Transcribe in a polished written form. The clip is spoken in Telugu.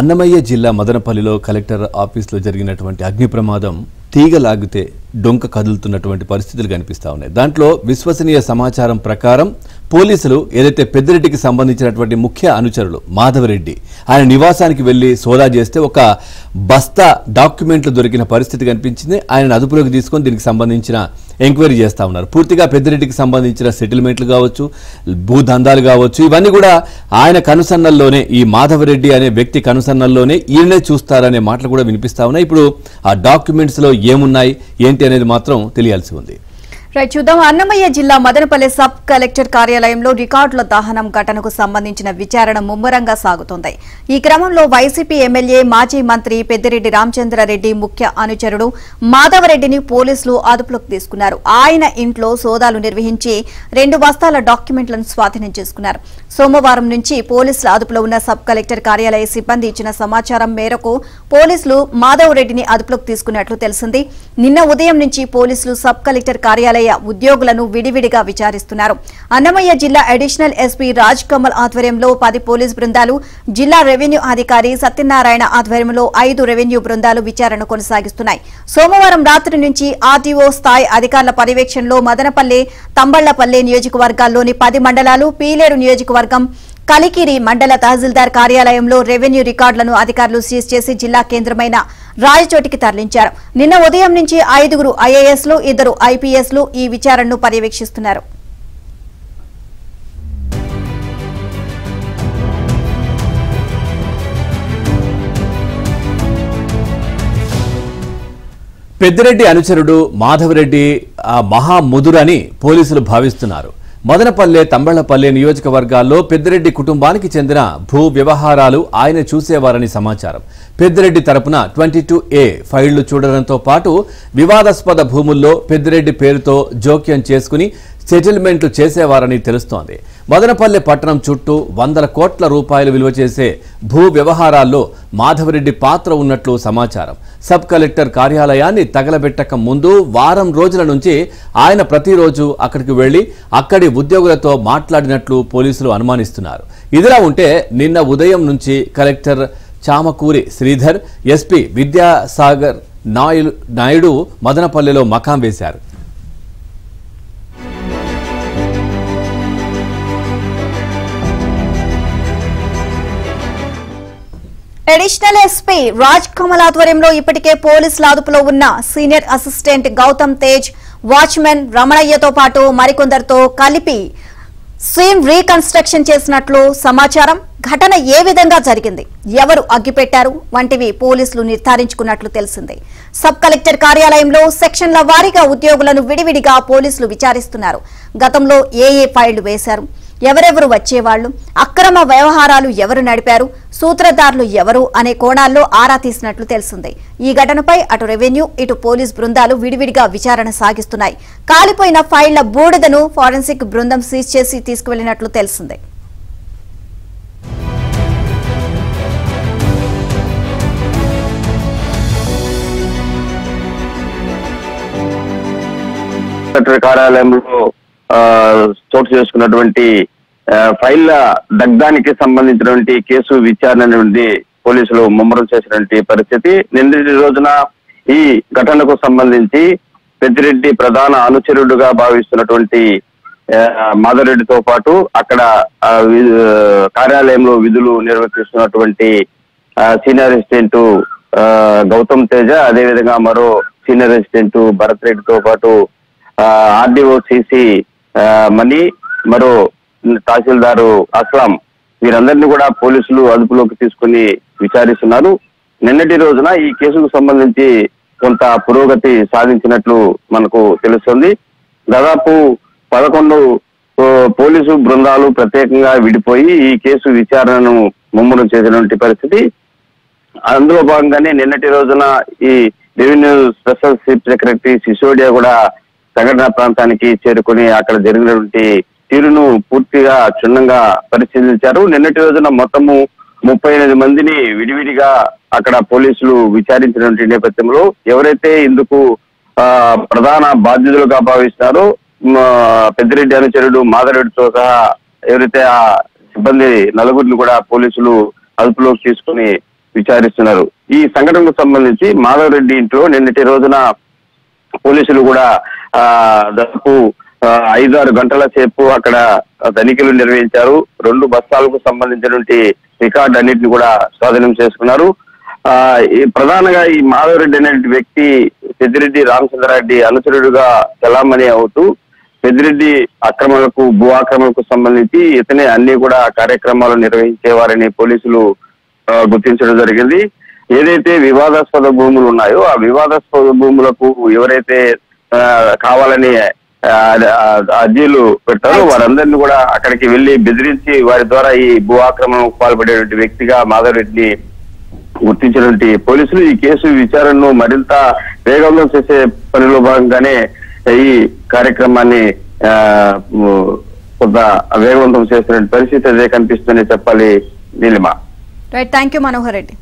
అన్నమయ్య జిల్లా మదనపల్లిలో కలెక్టర్ ఆఫీసులో జరిగినటువంటి అగ్ని ప్రమాదం తీగ లాగితే డొంక కదులుతున్నటువంటి పరిస్థితులు కనిపిస్తా ఉన్నాయి. దాంట్లో విశ్వసనీయ సమాచారం ప్రకారం పోలీసులు ఏదైతే పెద్దిరెడ్డికి సంబంధించినటువంటి ముఖ్య అనుచరులు మాధవరెడ్డి ఆయన నివాసానికి వెళ్లి సోదా చేస్తే ఒక బస్తా డాక్యుమెంట్లు దొరికిన పరిస్థితి కనిపించింది. ఆయన అదుపులోకి తీసుకొని దీనికి సంబంధించిన ఎంక్వైరీ చేస్తా ఉన్నారు. పూర్తిగా పెద్దిరెడ్డికి సంబంధించిన సెటిల్మెంట్లు కావచ్చు, భూదందాలు కావచ్చు, ఇవన్నీ కూడా ఆయన కనుసన్నల్లోనే, ఈ మాధవరెడ్డి అనే వ్యక్తి కనుసన్నల్లోనే ఈయనే చూస్తారనే మాటలు కూడా వినిపిస్తా ఉన్నాయి. ఇప్పుడు ఆ డాక్యుమెంట్స్ లో ఏమున్నాయి ఏంటి అనేది మాత్రం తెలియాల్సి ఉంది. రైట్, చూద్దాం. అన్నమయ్య జిల్లా మదనపల్లి సబ్ కలెక్టర్ కార్యాలయంలో రికార్డుల దహనం ఘటనకు సంబంధించిన విచారణ ముమ్మరంగా సాగుతోంది. ఈ క్రమంలో వైసీపీ ఎమ్మెల్యే మాజీ మంత్రి పెద్దిరెడ్డి రామచంద్రారెడ్డి ముఖ్య అనుచరుడు మాధవరెడ్డిని పోలీసులు అదుపులోకి తీసుకున్నారు. ఆయన ఇంట్లో సోదాలు నిర్వహించి 2 బస్తాల డాక్యుమెంట్లను స్వాధీనం చేసుకున్నారు. సోమవారం నుంచి పోలీసుల అదుపులో ఉన్న సబ్ కలెక్టర్ కార్యాలయ సిబ్బంది ఇచ్చిన సమాచారం మేరకు పోలీసులు మాధవరెడ్డిని అదుపులోకి తీసుకున్నట్లు తెలిసింది. నిన్న ఉదయం నుంచి పోలీసులు సబ్ కలెక్టర్ కార్యాలయ ఉద్యోగులను విడివిడిగా విచారిస్తున్నారు. అన్నమయ్య జిల్లా అడిషనల్ ఎస్పీ రాజ్ కమల్ ఆధ్వర్యంలో 10 పోలీస్ బృందాలు, జిల్లా రెవెన్యూ అధికారి సత్యనారాయణ ఆధ్వర్యంలో 5 రెవెన్యూ బృందాలు విచారణ కొనసాగిస్తున్నాయి. సోమవారం రాత్రి నుంచి ఆర్టీఓ స్థాయి అధికారుల పర్యవేక్షణలో మదనపల్లి, తంబళ్లపల్లి నియోజకవర్గాల్లోని 10 మండలాలు, పీలేరు నియోజకవర్గం, కలికిరి మండల తహసీల్దార్ కార్యాలయంలో రెవెన్యూ రికార్డులను అధికారులు సీజ్ చేసి జిల్లా కేంద్రమైన రాయచోటికి తరలించారు. నిన్న ఉదయం నుంచి 5 ఐఏఎస్లు, 2 ఐపీఎస్లు ఈ విచారణను పర్యవేక్షిస్తున్నారు. పెద్దిరెడ్డి అనుచరుడు మాధవరెడ్డి మహాముదురని పోలీసులు భావిస్తున్నారు. మదనపల్లె, తంబళ్లపల్లె నియోజకవర్గాల్లో పెద్దిరెడ్డి కుటుంబానికి చెందిన భూ వ్యవహారాలు ఆయన చూసేవారని సమాచారం. పెద్దిరెడ్డి తరపున 22A ఫైళ్లు చూడడంతో పాటు వివాదాస్పద భూముల్లో పెద్దిరెడ్డి పేరుతో జోక్యం చేసుకుని సెటిల్మెంట్లు చేసేవారని తెలుస్తోంది. మదనపల్లె పట్టణం చుట్టూ 100 కోట్ల రూపాయలు విలువ చేసే భూ వ్యవహారాల్లో మాధవరెడ్డి పాత్ర ఉన్నట్లు సమాచారం. సబ్ కలెక్టర్ కార్యాలయాన్ని తగలబెట్టక ముందు వారం రోజుల నుంచి ఆయన ప్రతిరోజు అక్కడికి వెళ్లి అక్కడి ఉద్యోగులతో మాట్లాడినట్లు పోలీసులు అనుమానిస్తున్నారు. ఇదిలా ఉంటే నిన్న ఉదయం నుంచి కలెక్టర్ చామకూరి శ్రీధర్, ఎస్పీ విద్యాసాగర్ నాయుడు మదనపల్లెలో మకాం వేశారు. అడిషనల్ ఎస్పీ రాజ్ కమల్ ఆధ్వర్యంలో ఇప్పటికే పోలీసుల అదుపులో ఉన్న senior assistant Gautam Tej, watchman రమణయ్యతో పాటు మరికొందరితో కలిపి సీన్ రీకన్స్ట్రక్షన్ చేసినట్లు సమాచారం. ఘటన ఏ విధంగా జరిగింది, ఎవరు అగ్గిపెట్టారు వంటివి పోలీసులు నిర్ధారించుకున్నట్లు తెలిసింది. సబ్ కలెక్టర్ కార్యాలయంలో సెక్షన్ల వారీగా ఉద్యోగులను విడివిడిగా పోలీసులు విచారిస్తున్నారు. గతంలో ఏ ఫైళ్లు వేశారు, ఎవరెవరు వచ్చేవాళ్లు, అక్రమ వ్యవహారాలు ఎవరు నడిపారు, సూత్రధారులు ఎవరు అనే కోణాల్లో ఆరా తీసినట్లు తెలిసింది. ఈ ఘటనపై అటు రెవెన్యూ, ఇటు పోలీస్ బృందాలు విడివిడిగా విచారణ సాగిస్తున్నాయి. కాలిపోయిన ఫైళ్ల బూడిదను ఫోరెన్సిక్ బృందం సీజ్ చేసి తీసుకువెళ్లినట్లు తెలిసింది. కార్యాలయంలో చోటు చేసుకున్నటువంటి ఫైళ్ల దగ్ధానికి సంబంధించినటువంటి కేసు విచారణ నుండి పోలీసులు ముమ్మరం చేసినటువంటి పరిస్థితి. నిన్నటి రోజున ఈ ఘటనకు సంబంధించి పెద్దిరెడ్డి ప్రధాన అనుచరుడుగా భావిస్తున్నటువంటి మాధవరెడ్డితో పాటు అక్కడ కార్యాలయంలో విధులు నిర్వర్తిస్తున్నటువంటి సీనియర్ అసిస్టెంట్ గౌతమ్ తేజ, అదేవిధంగా మరో సీనియర్ అసిస్టెంట్ భరత్ రెడ్డితో పాటు ఆర్డీఓ సిసి మణి, మరో తహసీల్దారు అస్లాం, వీరందరినీ కూడా పోలీసులు అదుపులోకి తీసుకుని విచారిస్తున్నారు. నిన్నటి రోజున ఈ కేసుకు సంబంధించి కొంత పురోగతి సాధించినట్లు మనకు తెలుస్తుంది. దాదాపు 11 పోలీసు బృందాలు ప్రత్యేకంగా విడిపోయి ఈ కేసు విచారణను ముమ్మరం చేసినటువంటి పరిస్థితి. అందులో భాగంగానే నిన్నటి రోజున ఈ revenue special chief secretary Sisodia కూడా సంఘటన ప్రాంతానికి చేరుకుని అక్కడ జరిగినటువంటి తీరును పూర్తిగా క్షుణ్ణంగా పరిశీలించారు. నిన్నటి రోజున మొత్తము 38 మందిని విడివిడిగా అక్కడ పోలీసులు విచారించినటువంటి నేపథ్యంలో ఎవరైతే ఇందుకు ప్రధాన బాధ్యులుగా భావిస్తారో పెద్దిరెడ్డి అనుచరుడు మాధవరెడ్డితో సహా ఎవరైతే ఆ సిబ్బంది 4 కూడా పోలీసులు అదుపులోకి తీసుకుని విచారిస్తున్నారు. ఈ సంఘటనకు సంబంధించి మాధవ్ రెడ్డి ఇంట్లో నిన్నటి రోజున పోలీసులు కూడా దాదాపు 5-6 గంటల సేపు అక్కడ తనిఖీలు నిర్వహించారు. 2 బస్తాలకు సంబంధించినటువంటి రికార్డు అన్నింటిని కూడా స్వాధీనం చేసుకున్నారు. ప్రధానంగా ఈ మాధవ్ రెడ్డి అనే వ్యక్తి పెద్దిరెడ్డి రామచంద్రారెడ్డి అనుచరుడుగా చలామణి అవుతూ పెద్దిరెడ్డి భూ ఆక్రమణకు సంబంధించి ఇతనే అన్ని కూడా కార్యక్రమాలు నిర్వహించేవారని పోలీసులు గుర్తించడం జరిగింది. ఏదైతే వివాదాస్పద భూములు ఉన్నాయో ఆ వివాదాస్పద భూములకు ఎవరైతే కావాలని అర్జీలు పెట్టారో వారందరినీ కూడా అక్కడికి వెళ్లి బెదిరించి వారి ద్వారా ఈ భూ ఆక్రమణకు పాల్పడేటువంటి వ్యక్తిగా మాధవ్ రెడ్డిని గుర్తించినటువంటి పోలీసులు ఈ కేసు విచారణను మరింత వేగంలో చేసే పనిలో భాగంగానే ఈ కార్యక్రమాన్ని కొంత వేగవంతం చేస్తున్న పరిస్థితి అదే కనిపిస్తుందని చెప్పాలి. Neelima. Right, thank you Manohar Reddy.